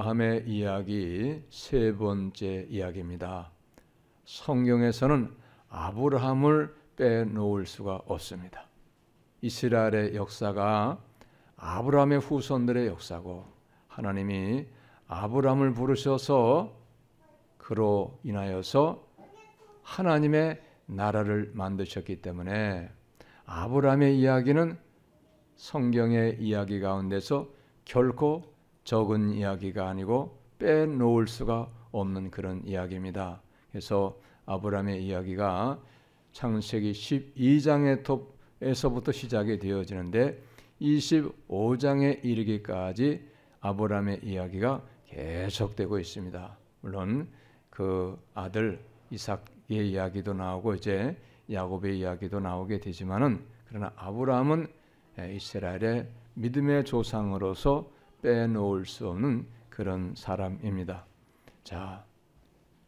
아브라함의 이야기 세 번째 이야기입니다. 성경에서는 아브라함을 빼놓을 수가 없습니다. 이스라엘의 역사가 아브라함의 후손들의 역사고, 하나님이 아브라함을 부르셔서 그로 인하여서 하나님의 나라를 만드셨기 때문에 아브라함의 이야기는 성경의 이야기 가운데서 결코 적은 이야기가 아니고 빼놓을 수가 없는 그런 이야기입니다. 그래서 아브라함의 이야기가 창세기 12장에서부터 시작이 되어지는데 25장에 이르기까지 아브라함의 이야기가 계속되고 있습니다. 물론 그 아들 이삭의 이야기도 나오고 이제 야곱의 이야기도 나오게 되지만은, 그러나 아브라함은 이스라엘의 믿음의 조상으로서 빼놓을 수 없는 그런 사람입니다. 자,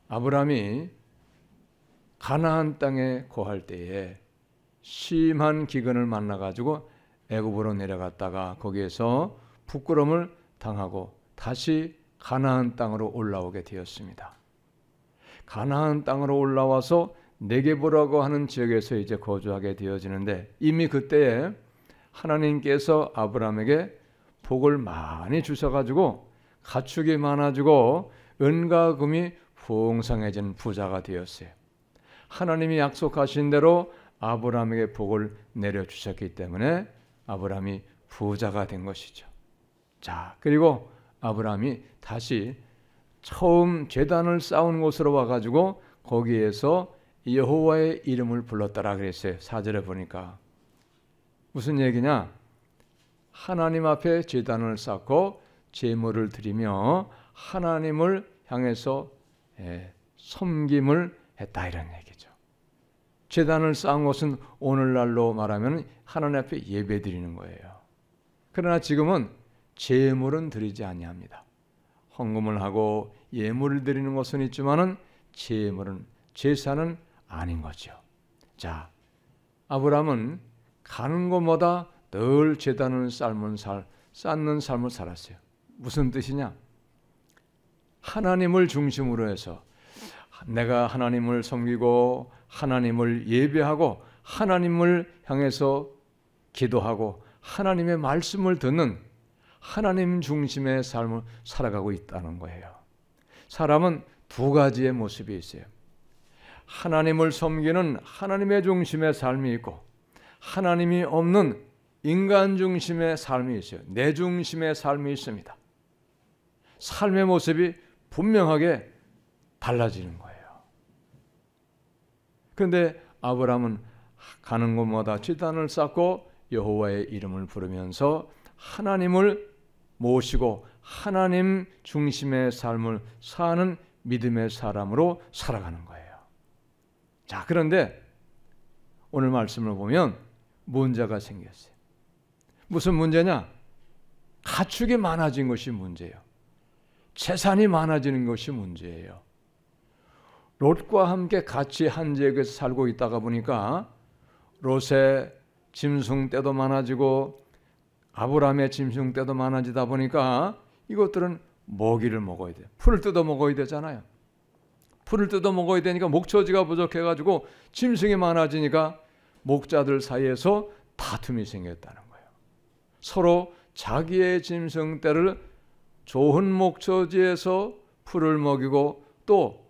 아브라함이 가나안 땅에 거할 때에 심한 기근을 만나가지고 애굽으로 내려갔다가 거기에서 부끄러움을 당하고 다시 가나안 땅으로 올라오게 되었습니다. 가나안 땅으로 올라와서 네게보라고 하는 지역에서 이제 거주하게 되어지는데, 이미 그때에 하나님께서 아브라함에게 복을 많이 주셔가지고 가축이 많아지고 은과 금이 풍성해진 부자가 되었어요. 하나님이 약속하신 대로 아브라함에게 복을 내려주셨기 때문에 아브라함이 부자가 된 것이죠. 자, 그리고 아브라함이 다시 처음 제단을 쌓은 곳으로 와가지고 거기에서 여호와의 이름을 불렀더라 그랬어요. 4절에 보니까 무슨 얘기냐? 하나님 앞에 제단을 쌓고 제물을 드리며 하나님을 향해서 섬김을 했다, 이런 얘기죠. 제단을 쌓은 곳은 오늘날로 말하면 하나님 앞에 예배 드리는 거예요. 그러나 지금은 제물은 드리지 아니합니다. 헌금을 하고 예물을 드리는 것은 있지만은 제물은, 제사는 아닌 거죠. 자, 아브라함은 가는 곳마다 늘 제단을 쌓는 삶을 살았어요. 무슨 뜻이냐? 하나님을 중심으로 해서 내가 하나님을 섬기고 하나님을 예배하고 하나님을 향해서 기도하고 하나님의 말씀을 듣는 하나님 중심의 삶을 살아가고 있다는 거예요. 사람은 두 가지의 모습이 있어요. 하나님을 섬기는 하나님의 중심의 삶이 있고, 하나님이 없는 인간 중심의 삶이 있어요. 내 중심의 삶이 있습니다. 삶의 모습이 분명하게 달라지는 거예요. 그런데 아브라함은 가는 곳마다 제단을 쌓고 여호와의 이름을 부르면서 하나님을 모시고 하나님 중심의 삶을 사는 믿음의 사람으로 살아가는 거예요. 자, 그런데 오늘 말씀을 보면 문제가 생겼어요. 무슨 문제냐? 가축이 많아진 것이 문제예요. 재산이 많아지는 것이 문제예요. 롯과 함께 같이 한 지역에서 살고 있다가 보니까 롯의 짐승 떼도 많아지고 아브라함의 짐승 떼도 많아지다 보니까 이것들은 먹이를 먹어야 돼요. 풀을 뜯어 먹어야 되잖아요. 풀을 뜯어 먹어야 되니까 목초지가 부족해가지고 짐승이 많아지니까 목자들 사이에서 다툼이 생겼다는 거예요. 서로 자기의 짐승 떼를 좋은 목초지에서 풀을 먹이고 또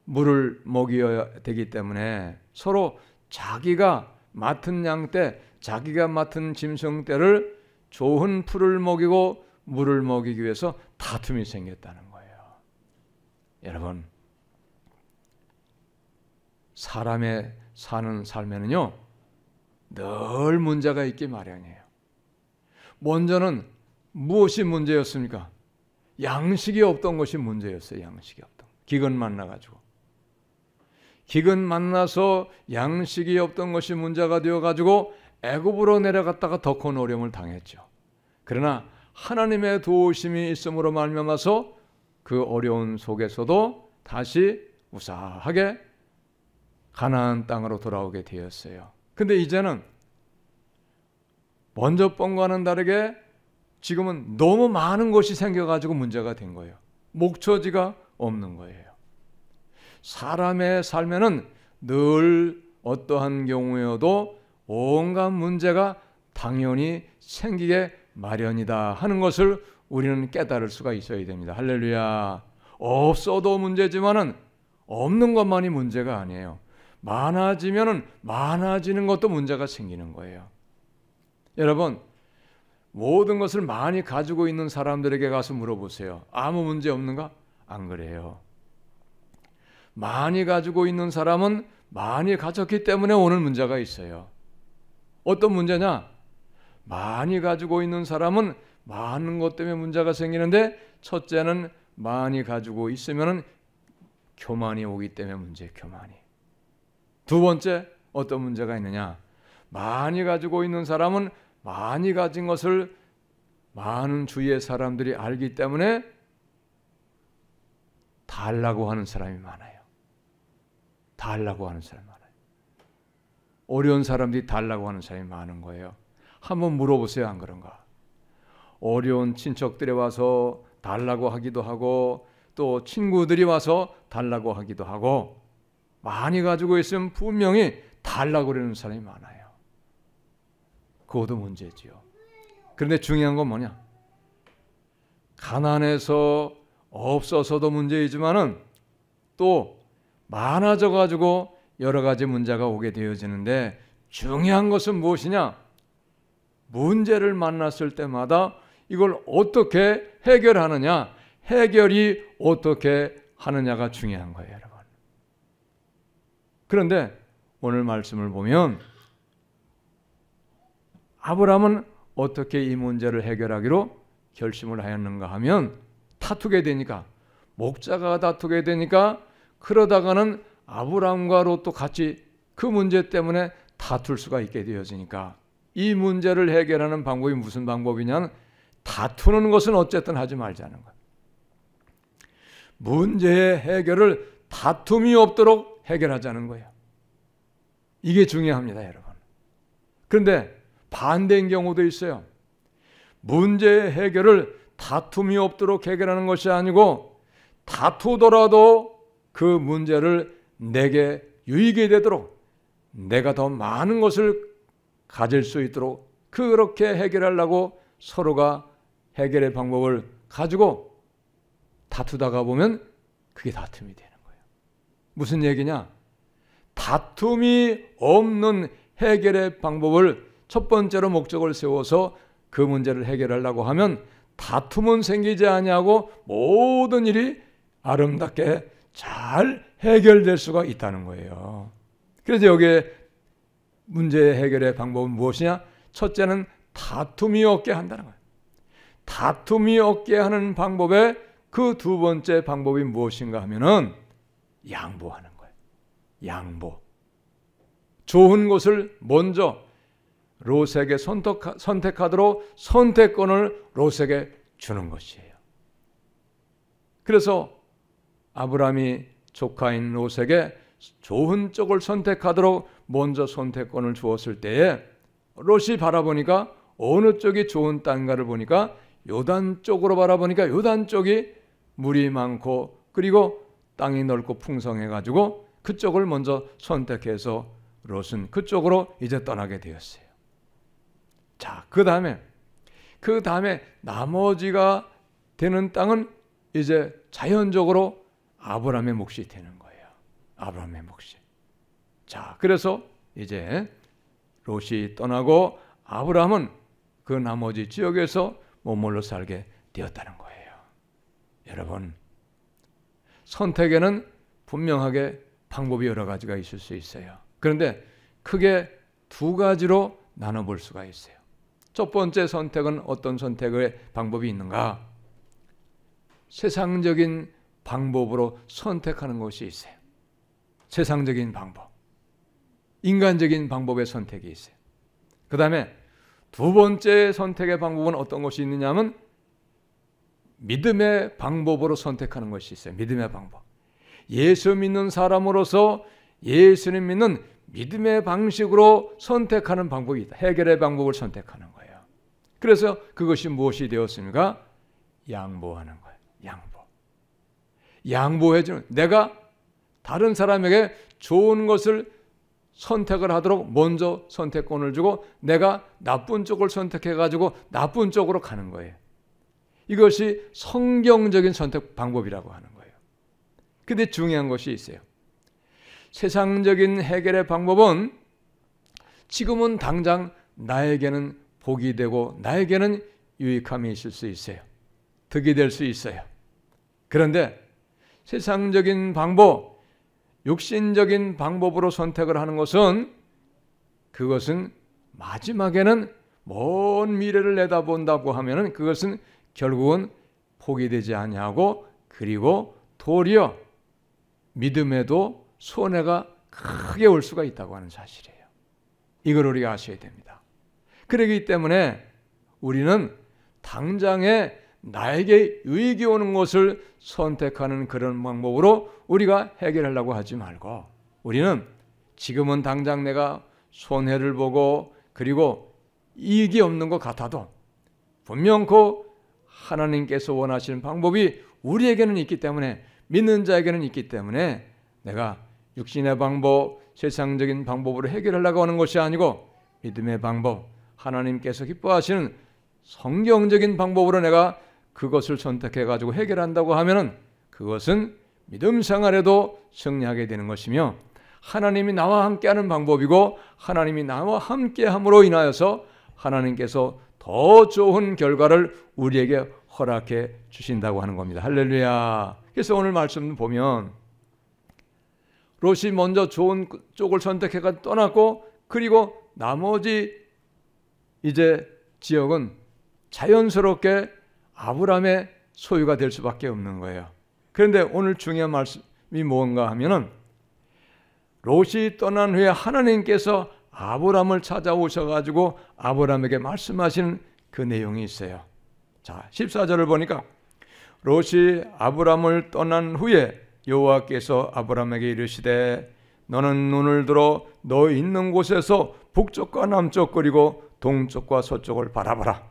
물을 먹여야 되기 때문에 서로 자기가 맡은 양 떼, 자기가 맡은 짐승 떼를 좋은 풀을 먹이고 물을 먹이기 위해서 다툼이 생겼다는 거예요. 여러분, 사람의 사는 삶에는요 늘 문제가 있기 마련이에요. 먼저는 무엇이 문제였습니까? 양식이 없던 것이 문제였어요. 양식이 없던. 기근 만나가지고. 기근 만나서 양식이 없던 것이 문제가 되어가지고 애굽으로 내려갔다가 더 큰 어려움을 당했죠. 그러나 하나님의 도우심이 있음으로 말미암아서 그 어려운 속에서도 다시 무사하게 가나안 땅으로 돌아오게 되었어요. 근데 이제는 먼저 번과는 다르게 지금은 너무 많은 것이 생겨가지고 문제가 된 거예요. 목초지가 없는 거예요. 사람의 삶에는 늘 어떠한 경우여도 온갖 문제가 당연히 생기게 마련이다 하는 것을 우리는 깨달을 수가 있어야 됩니다. 할렐루야. 없어도 문제지만은 없는 것만이 문제가 아니에요. 많아지면은 많아지는 것도 문제가 생기는 거예요. 여러분, 모든 것을 많이 가지고 있는 사람들에게 가서 물어보세요. 아무 문제 없는가? 안 그래요. 많이 가지고 있는 사람은 많이 가졌기 때문에 오늘 문제가 있어요. 어떤 문제냐? 많이 가지고 있는 사람은 많은 것 때문에 문제가 생기는데, 첫째는 많이 가지고 있으면 교만이 오기 때문에 문제예요. 교만이. 두 번째, 어떤 문제가 있느냐? 많이 가지고 있는 사람은 많이 가진 것을 많은 주위의 사람들이 알기 때문에 달라고 하는 사람이 많아요. 달라고 하는 사람이 많아요. 어려운 사람들이 달라고 하는 사람이 많은 거예요. 한번 물어보세요. 안 그런가? 어려운 친척들이 와서 달라고 하기도 하고, 또 친구들이 와서 달라고 하기도 하고, 많이 가지고 있으면 분명히 달라고 그러는 사람이 많아요. 그것도 문제지요. 그런데 중요한 건 뭐냐? 가난해서 없어서도 문제이지만은 또 많아져 가지고 여러 가지 문제가 오게 되어지는데, 중요한 것은 무엇이냐? 문제를 만났을 때마다 이걸 어떻게 해결하느냐, 해결이 어떻게 하느냐가 중요한 거예요, 여러분. 그런데 오늘 말씀을 보면 아브라함은 어떻게 이 문제를 해결하기로 결심을 하였는가 하면, 다투게 되니까, 목자가 다투게 되니까, 그러다가는 아브라함과 롯도 같이 그 문제 때문에 다툴 수가 있게 되어지니까, 이 문제를 해결하는 방법이 무슨 방법이냐면, 다투는 것은 어쨌든 하지 말자는 거예요. 문제의 해결을 다툼이 없도록 해결하자는 거예요. 이게 중요합니다, 여러분. 그런데 반대인 경우도 있어요. 문제의 해결을 다툼이 없도록 해결하는 것이 아니고, 다투더라도 그 문제를 내게 유익이 되도록, 내가 더 많은 것을 가질 수 있도록 그렇게 해결하려고 서로가 해결의 방법을 가지고 다투다가 보면 그게 다툼이 되는 거예요. 무슨 얘기냐? 다툼이 없는 해결의 방법을 첫 번째로 목적을 세워서 그 문제를 해결하려고 하면 다툼은 생기지 아니하고 모든 일이 아름답게 잘 해결될 수가 있다는 거예요. 그래서 여기에 문제 해결의 방법은 무엇이냐? 첫째는 다툼이 없게 한다는 거예요. 다툼이 없게 하는 방법의 그 두 번째 방법이 무엇인가 하면은 양보하는 거예요. 양보. 좋은 것을 먼저 롯에게 선택하도록 선택권을 롯에게 주는 것이에요. 그래서 아브라함이 조카인 롯에게 좋은 쪽을 선택하도록 먼저 선택권을 주었을 때에, 롯이 바라보니까 어느 쪽이 좋은 땅가를 보니까 요단 쪽으로 바라보니까 요단 쪽이 물이 많고 그리고 땅이 넓고 풍성해가지고 그쪽을 먼저 선택해서 롯은 그쪽으로 이제 떠나게 되었어요. 자, 그 다음에 나머지가 되는 땅은 이제 자연적으로 아브라함의 몫이 되는 거예요. 아브라함의 몫이. 자, 그래서 이제 롯이 떠나고 아브라함은 그 나머지 지역에서 머물러 살게 되었다는 거예요. 여러분, 선택에는 분명하게 방법이 여러 가지가 있을 수 있어요. 그런데 크게 두 가지로 나눠볼 수가 있어요. 첫 번째 선택은 어떤 선택의 방법이 있는가? 세상적인 방법으로 선택하는 것이 있어요. 세상적인 방법. 인간적인 방법의 선택이 있어요. 그 다음에 두 번째 선택의 방법은 어떤 것이 있느냐 하면 믿음의 방법으로 선택하는 것이 있어요. 믿음의 방법. 예수 믿는 사람으로서 예수님 믿는 믿음의 방식으로 선택하는 방법이 있다. 해결의 방법을 선택하는 거예요. 그래서 그것이 무엇이 되었습니까? 양보하는 거예요. 양보해주는, 내가 다른 사람에게 좋은 것을 선택을 하도록 먼저 선택권을 주고 내가 나쁜 쪽을 선택해가지고 나쁜 쪽으로 가는 거예요. 이것이 성경적인 선택 방법이라고 하는 거예요. 근데 중요한 것이 있어요. 세상적인 해결의 방법은 지금은 당장 나에게는 복이 되고 나에게는 유익함이 있을 수 있어요. 득이 될 수 있어요. 그런데 세상적인 방법, 육신적인 방법으로 선택을 하는 것은 그것은 마지막에는 먼 미래를 내다본다고 하면은 그것은 결국은 복이 되지 아니하고 그리고 도리어 믿음에도 손해가 크게 올 수가 있다고 하는 사실이에요. 이걸 우리가 아셔야 됩니다. 그렇기 때문에 우리는 당장에 나에게 유익이 오는 것을 선택하는 그런 방법으로 우리가 해결하려고 하지 말고 우리는 지금은 당장 내가 손해를 보고 그리고 이익이 없는 것 같아도 분명 그 하나님께서 원하시는 방법이 우리에게는 있기 때문에 믿는 자에게는 있기 때문에 내가 육신의 방법, 세상적인 방법으로 해결하려고 하는 것이 아니고 믿음의 방법, 하나님께서 기뻐하시는 성경적인 방법으로 내가 그것을 선택해가지고 해결한다고 하면은 그것은 믿음 생활에도 승리하게 되는 것이며 하나님이 나와 함께하는 방법이고 하나님이 나와 함께함으로 인하여서 하나님께서 더 좋은 결과를 우리에게 허락해 주신다고 하는 겁니다. 할렐루야. 그래서 오늘 말씀 보면 롯이 먼저 좋은 쪽을 선택해가 떠났고 그리고 나머지 이제 지역은 자연스럽게 아브라함의 소유가 될 수밖에 없는 거예요. 그런데 오늘 중요한 말씀이 뭔가 하면은 롯이 떠난 후에 하나님께서 아브라함을 찾아오셔가지고 아브라함에게 말씀하시는 그 내용이 있어요. 자, 14절을 보니까 롯이 아브라함을 떠난 후에 여호와께서 아브라함에게 이르시되 너는 눈을 들어 너 있는 곳에서 북쪽과 남쪽 그리고 동쪽과 서쪽을 바라봐라.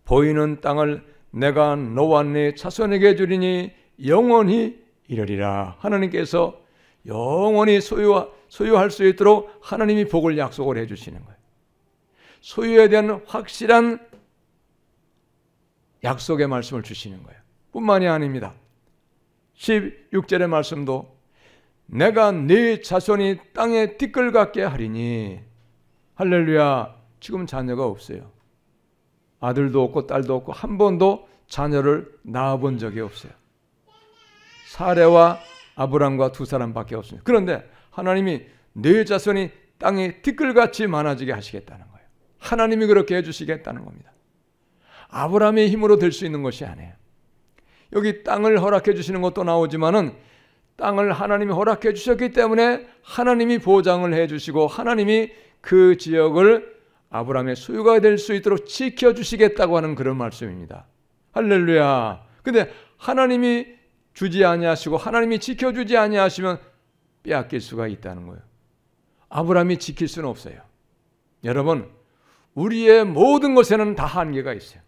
보이는 땅을 내가 너와 네 자손에게 주리니 영원히 이르리라. 하나님께서 영원히 소유할 수 있도록 하나님이 복을 약속을 해주시는 거예요. 소유에 대한 확실한 약속의 말씀을 주시는 거예요. 뿐만이 아닙니다. 16절의 말씀도 내가 네 자손이 땅에 티끌 같게 하리니 할렐루야. 지금 자녀가 없어요. 아들도 없고 딸도 없고 한 번도 자녀를 낳아본 적이 없어요. 사레와 아브람과 두 사람밖에 없습니다. 그런데 하나님이 네 자손이 땅에 티끌같이 많아지게 하시겠다는 거예요. 하나님이 그렇게 해주시겠다는 겁니다. 아브람의 힘으로 될 수 있는 것이 아니에요. 여기 땅을 허락해 주시는 것도 나오지만은 땅을 하나님이 허락해 주셨기 때문에 하나님이 보장을 해 주시고 하나님이 그 지역을 아브라함의 소유가 될 수 있도록 지켜주시겠다고 하는 그런 말씀입니다. 할렐루야. 근데 하나님이 주지 아니하시고 하나님이 지켜주지 아니하시면 빼앗길 수가 있다는 거예요. 아브라함이 지킬 수는 없어요. 여러분, 우리의 모든 것에는 다 한계가 있어요.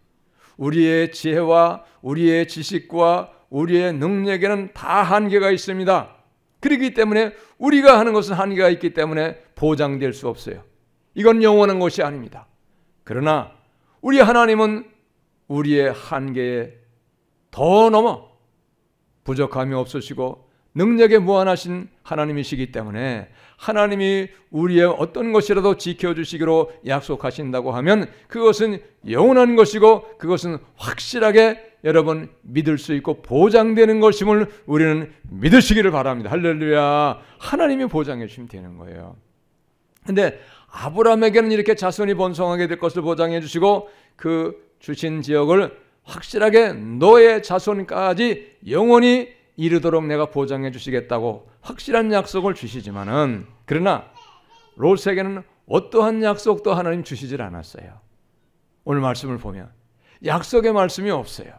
우리의 지혜와 우리의 지식과 우리의 능력에는 다 한계가 있습니다. 그렇기 때문에 우리가 하는 것은 한계가 있기 때문에 보장될 수 없어요. 이건 영원한 것이 아닙니다. 그러나 우리 하나님은 우리의 한계에 더 넘어 부족함이 없으시고 능력에 무한하신 하나님이시기 때문에 하나님이 우리의 어떤 것이라도 지켜주시기로 약속하신다고 하면 그것은 영원한 것이고 그것은 확실하게 여러분 믿을 수 있고 보장되는 것임을 우리는 믿으시기를 바랍니다. 할렐루야. 하나님이 보장해 주시면 되는 거예요. 근데 아브라함에게는 이렇게 자손이 번성하게 될 것을 보장해 주시고 그 주신 지역을 확실하게 너의 자손까지 영원히 이르도록 내가 보장해 주시겠다고 확실한 약속을 주시지만은 그러나 롯에게는 어떠한 약속도 하나님 주시질 않았어요. 오늘 말씀을 보면 약속의 말씀이 없어요.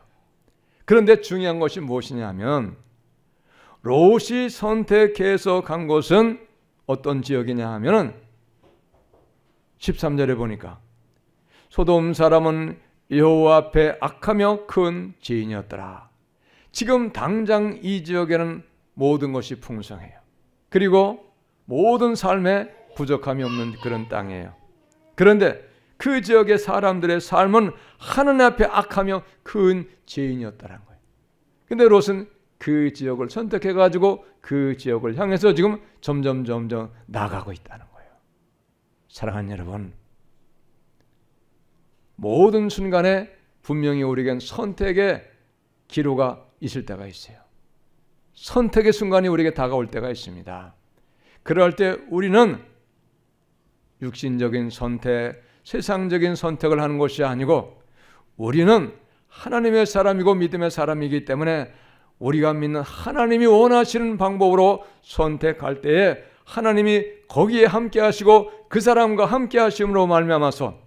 그런데 중요한 것이 무엇이냐면 롯이 선택해서 간 곳은 어떤 지역이냐 하면은 13절에 보니까 소돔 사람은 여호와 앞에 악하며 큰 죄인이었더라. 지금 당장 이 지역에는 모든 것이 풍성해요. 그리고 모든 삶에 부족함이 없는 그런 땅이에요. 그런데 그 지역의 사람들의 삶은 하나님 앞에 악하며 큰 죄인이었다는 거예요. 근데 롯은 그 지역을 선택해가지고 그 지역을 향해서 지금 점점 나가고 있다는 거예요. 사랑하는 여러분, 모든 순간에 분명히 우리에겐 선택의 기로가 있을 때가 있어요. 선택의 순간이 우리에게 다가올 때가 있습니다. 그럴 때 우리는 육신적인 선택, 세상적인 선택을 하는 것이 아니고 우리는 하나님의 사람이고 믿음의 사람이기 때문에 우리가 믿는 하나님이 원하시는 방법으로 선택할 때에 하나님이 거기에 함께 하시고 그 사람과 함께 하심으로 말미암아서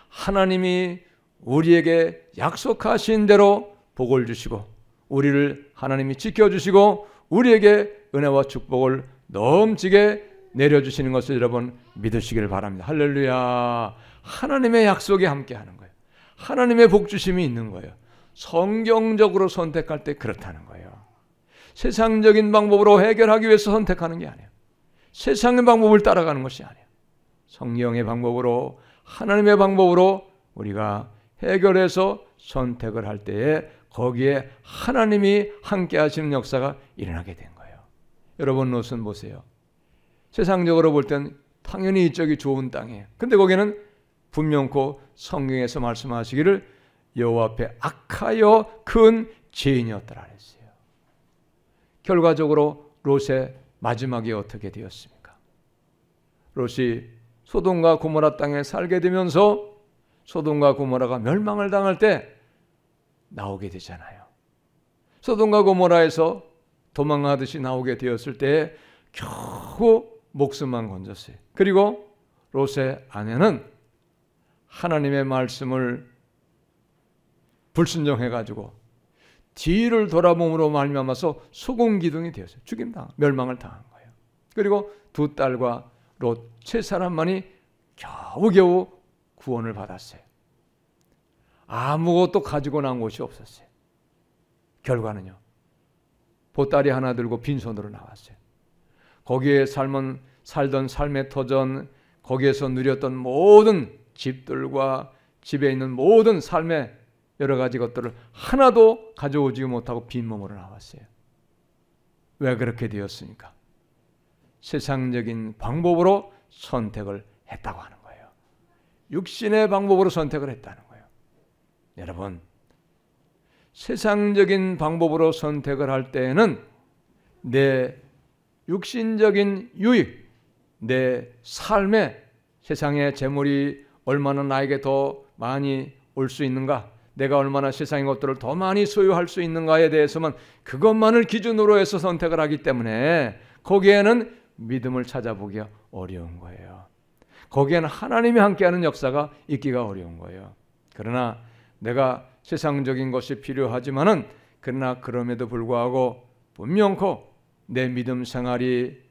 하나님이 우리에게 약속하신 대로 복을 주시고 우리를 하나님이 지켜주시고 우리에게 은혜와 축복을 넘치게 내려주시는 것을 여러분 믿으시길 바랍니다. 할렐루야. 하나님의 약속이 함께하는 거예요. 하나님의 복주심이 있는 거예요. 성경적으로 선택할 때 그렇다는 거예요. 세상적인 방법으로 해결하기 위해서 선택하는 게 아니에요. 세상의 방법을 따라가는 것이 아니에요. 성경의 방법으로 하나님의 방법으로 우리가 해결해서 선택을 할 때에 거기에 하나님이 함께 하시는 역사가 일어나게 된 거예요. 여러분 롯은 보세요. 세상적으로 볼 땐 당연히 이쪽이 좋은 땅이에요. 근데 거기는 분명코 성경에서 말씀하시기를 여호와 앞에 악하여 큰 죄인이었더라 그랬어요. 결과적으로 롯의 마지막이 어떻게 되었습니까? 롯이 소돔과 고모라 땅에 살게 되면서 소돔과 고모라가 멸망을 당할 때 나오게 되잖아요. 소돔과 고모라에서 도망가듯이 나오게 되었을 때 겨우 목숨만 건졌어요. 그리고 롯의 아내는 하나님의 말씀을 불순종해가지고 뒤를 돌아봄으로 말미암아서 소금기둥이 되었어요. 멸망을 당한 거예요. 그리고 두 딸과 롯 세 사람만이 겨우겨우 구원을 받았어요. 아무것도 가지고 나온 것이 없었어요. 결과는요. 보따리 하나 들고 빈손으로 나왔어요. 거기에 살던 삶의 터전, 거기에서 누렸던 모든 집들과 집에 있는 모든 삶의 여러 가지 것들을 하나도 가져오지 못하고 빈몸으로 나왔어요. 왜 그렇게 되었습니까? 세상적인 방법으로 선택을 했다고 하는 거예요. 육신의 방법으로 선택을 했다는 거예요. 여러분, 세상적인 방법으로 선택을 할 때에는 내 육신적인 유익, 내 삶에 세상의 재물이 얼마나 나에게 더 많이 올 수 있는가, 내가 얼마나 세상의 것들을 더 많이 소유할 수 있는가에 대해서만 그것만을 기준으로 해서 선택을 하기 때문에 거기에는 믿음을 찾아보기가 어려운 거예요. 거기에는 하나님이 함께하는 역사가 있기가 어려운 거예요. 그러나 내가 세상적인 것이 필요하지만은 그러나 그럼에도 불구하고 분명코 내 믿음 생활이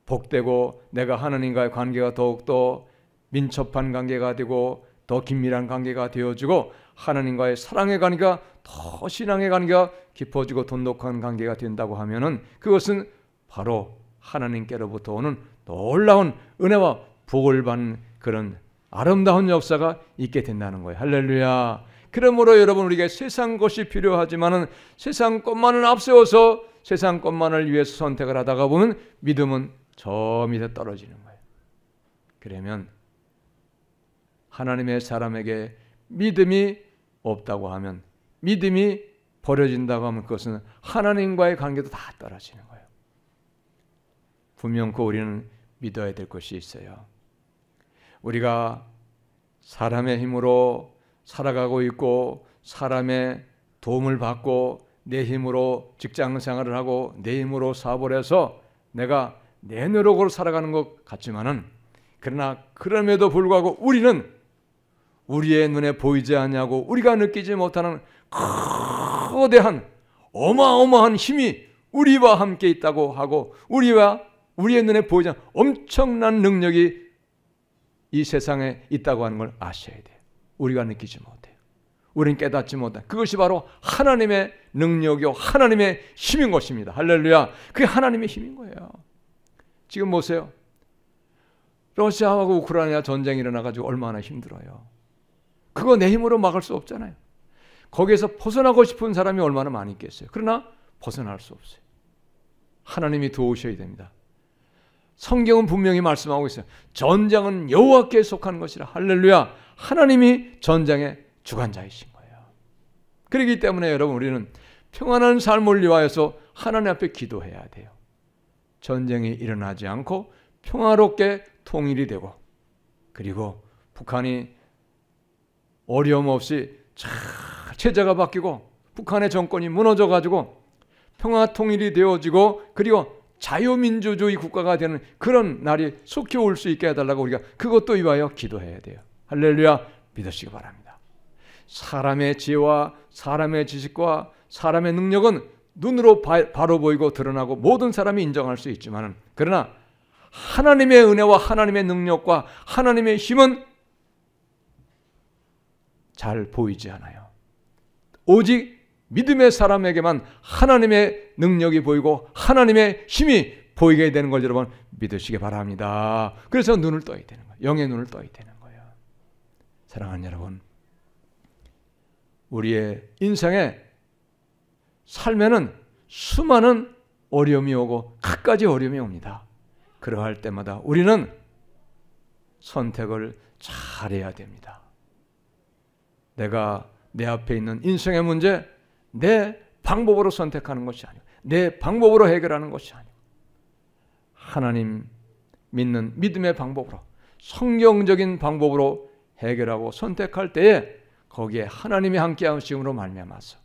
복되고 내가 하나님과의 관계가 더욱더 민첩한 관계가 되고 더 긴밀한 관계가 되어지고 하나님과의 사랑의 관계가 더 신앙의 관계가 깊어지고 돈독한 관계가 된다고 하면은 그것은 바로 하나님께로부터 오는 놀라운 은혜와 복을 받는 그런 아름다운 역사가 있게 된다는 거예요. 할렐루야. 그러므로 여러분 우리에게 세상 것이 필요하지만은 세상 것만을 앞세워서 세상 것만을 위해서 선택을 하다가 보면 믿음은 저 밑에 떨어지는 거예요. 그러면 하나님의 사람에게 믿음이 없다고 하면, 믿음이 버려진다고 하면 그것은 하나님과의 관계도 다 떨어지는 거예요. 분명코 우리는 믿어야 될 것이 있어요. 우리가 사람의 힘으로 살아가고 있고 사람의 도움을 받고 내 힘으로 직장 생활을 하고 내 힘으로 사업을 해서 내가 내 노력으로 살아가는 것 같지만은, 그러나 그럼에도 불구하고 우리는 우리의 눈에 보이지 않냐고 우리가 느끼지 못하는 거대한 어마어마한 힘이 우리와 함께 있다고 하고 우리의 눈에 보이지 않는 엄청난 능력이 이 세상에 있다고 하는 걸 아셔야 돼요. 우리가 느끼지 못해요. 우리는 깨닫지 못해. 그것이 바로 하나님의 능력이요 하나님의 힘인 것입니다. 할렐루야. 그게 하나님의 힘인 거예요. 지금 보세요. 러시아하고 우크라이나 전쟁이 일어나가지고 얼마나 힘들어요. 그거 내 힘으로 막을 수 없잖아요. 거기에서 벗어나고 싶은 사람이 얼마나 많이 있겠어요. 그러나 벗어날 수 없어요. 하나님이 도우셔야 됩니다. 성경은 분명히 말씀하고 있어요. 전장은 여호와께 속하는 것이라. 할렐루야. 하나님이 전장의 주관자이신 거예요. 그렇기 때문에 여러분 우리는 평안한 삶을 위하여서 하나님 앞에 기도해야 돼요. 전쟁이 일어나지 않고 평화롭게 통일이 되고 그리고 북한이 어려움 없이 잘 체제가 바뀌고 북한의 정권이 무너져가지고 평화 통일이 되어지고 그리고 자유민주주의 국가가 되는 그런 날이 속히 올 수 있게 해달라고 우리가 그것도 위하여 기도해야 돼요. 할렐루야. 믿으시기 바랍니다. 사람의 지혜와 사람의 지식과 사람의 능력은 눈으로 바로 보이고 드러나고 모든 사람이 인정할 수 있지만 그러나 하나님의 은혜와 하나님의 능력과 하나님의 힘은 잘 보이지 않아요. 오직 믿음의 사람에게만 하나님의 능력이 보이고 하나님의 힘이 보이게 되는 걸 여러분 믿으시기 바랍니다. 그래서 눈을 떠야 되는 거예요. 영의 눈을 떠야 되는 거예요. 사랑하는 여러분, 우리의 인생에 삶에는 수많은 어려움이 오고 갖가지 어려움이 옵니다. 그러할 때마다 우리는 선택을 잘해야 됩니다. 내가 내 앞에 있는 인생의 문제 내 방법으로 선택하는 것이 아니고 내 방법으로 해결하는 것이 아니고 하나님 믿는 믿음의 방법으로 성경적인 방법으로 해결하고 선택할 때에 거기에 하나님이 함께 하심으로 말미암아서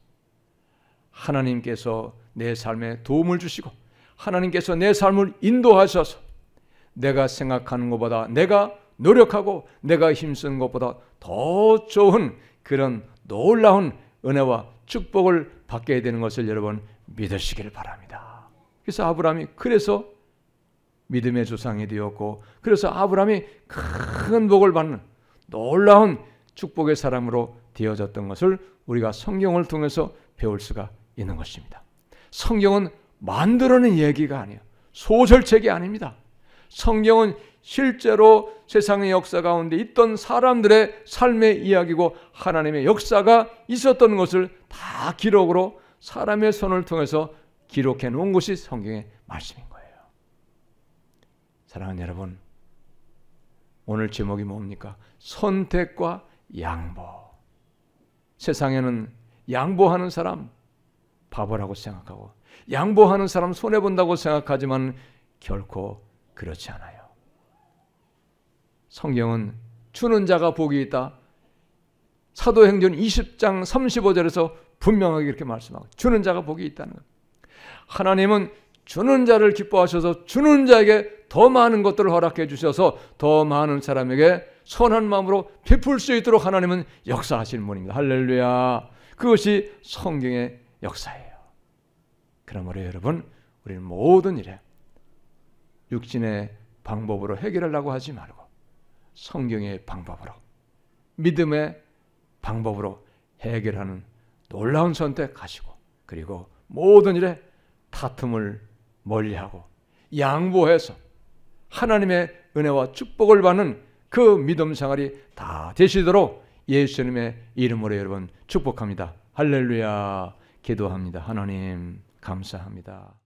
하나님께서 내 삶에 도움을 주시고 하나님께서 내 삶을 인도하셔서 내가 생각하는 것보다 내가 노력하고 내가 힘쓰는 것보다 더 좋은 그런 놀라운 은혜와 축복을 받게 되는 것을 여러분 믿으시길 바랍니다. 그래서 아브라함이 그래서 믿음의 조상이 되었고 그래서 아브라함이 큰 복을 받는 놀라운 축복의 사람으로 되어졌던 것을 우리가 성경을 통해서 배울 수가 있는 것입니다. 성경은 만들어낸 얘기가 아니에요. 소설책이 아닙니다. 성경은 실제로 세상의 역사 가운데 있던 사람들의 삶의 이야기고 하나님의 역사가 있었던 것을 다 기록으로 사람의 손을 통해서 기록해 놓은 것이 성경의 말씀인 거예요. 사랑하는 여러분, 오늘 제목이 뭡니까? 선택과 양보. 세상에는 양보하는 사람 바보라고 생각하고 양보하는 사람 손해본다고 생각하지만 결코 그렇지 않아요. 성경은 주는 자가 복이 있다. 사도행전 20장 35절에서 분명하게 이렇게 말씀하고 주는 자가 복이 있다는 것. 하나님은 주는 자를 기뻐하셔서 주는 자에게 더 많은 것들을 허락해 주셔서 더 많은 사람에게 선한 마음으로 베풀 수 있도록 하나님은 역사하시는 분입니다. 할렐루야. 그것이 성경의 역사예요. 그러므로 여러분, 우리는 모든 일에 육신의 방법으로 해결하려고 하지 말고 성경의 방법으로 믿음의 방법으로 해결하는 놀라운 선택하시고 그리고 모든 일에 다툼을 멀리하고 양보해서 하나님의 은혜와 축복을 받는 그 믿음 생활이 다 되시도록 예수님의 이름으로 여러분 축복합니다. 할렐루야. 기도합니다. 하나님 감사합니다.